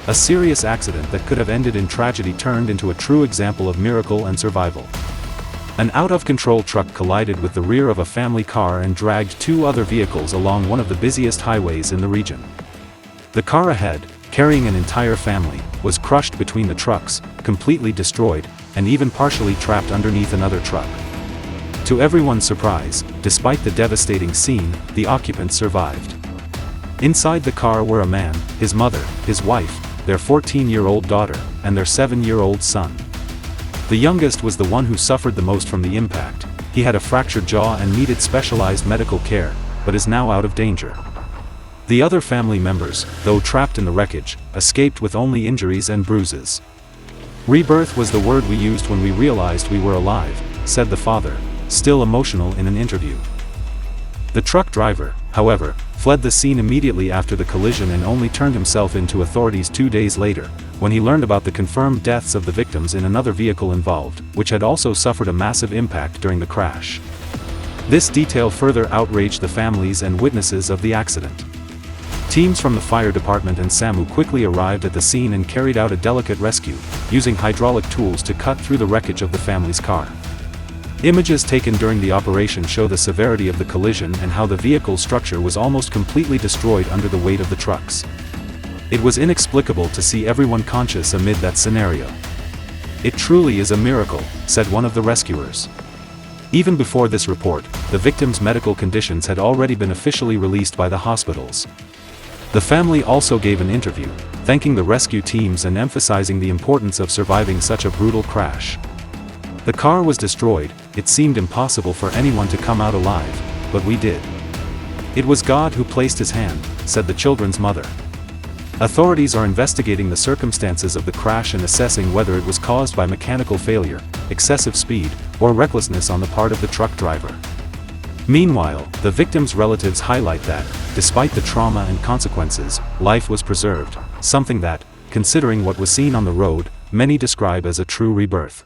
A serious accident that could have ended in tragedy turned into a true example of miracle and survival. An out-of-control truck collided with the rear of a family car and dragged two other vehicles along one of the busiest highways in the region. The car ahead, carrying an entire family, was crushed between the trucks, completely destroyed, and even partially trapped underneath another truck. To everyone's surprise, despite the devastating scene, the occupants survived. Inside the car were a man, his mother, his wife, their 14-year-old daughter, and their 7-year-old son. The youngest was the one who suffered the most from the impact. He had a fractured jaw and needed specialized medical care, but is now out of danger. The other family members, though trapped in the wreckage, escaped with only injuries and bruises. "Rebirth was the word we used when we realized we were alive," said the father, still emotional in an interview. The truck driver, however, fled the scene immediately after the collision and only turned himself in to authorities 2 days later, when he learned about the confirmed deaths of the victims in another vehicle involved, which had also suffered a massive impact during the crash. This detail further outraged the families and witnesses of the accident. Teams from the fire department and SAMU quickly arrived at the scene and carried out a delicate rescue, using hydraulic tools to cut through the wreckage of the family's car. Images taken during the operation show the severity of the collision and how the vehicle's structure was almost completely destroyed under the weight of the trucks. It was inexplicable to see everyone conscious amid that scenario. "It truly is a miracle," said one of the rescuers. Even before this report, the victims' medical conditions had already been officially released by the hospitals. The family also gave an interview, thanking the rescue teams and emphasizing the importance of surviving such a brutal crash. "The car was destroyed, it seemed impossible for anyone to come out alive, but we did. It was God who placed his hand," said the children's mother. Authorities are investigating the circumstances of the crash and assessing whether it was caused by mechanical failure, excessive speed, or recklessness on the part of the truck driver. Meanwhile, the victims' relatives highlight that, despite the trauma and consequences, life was preserved, something that, considering what was seen on the road, many describe as a true rebirth.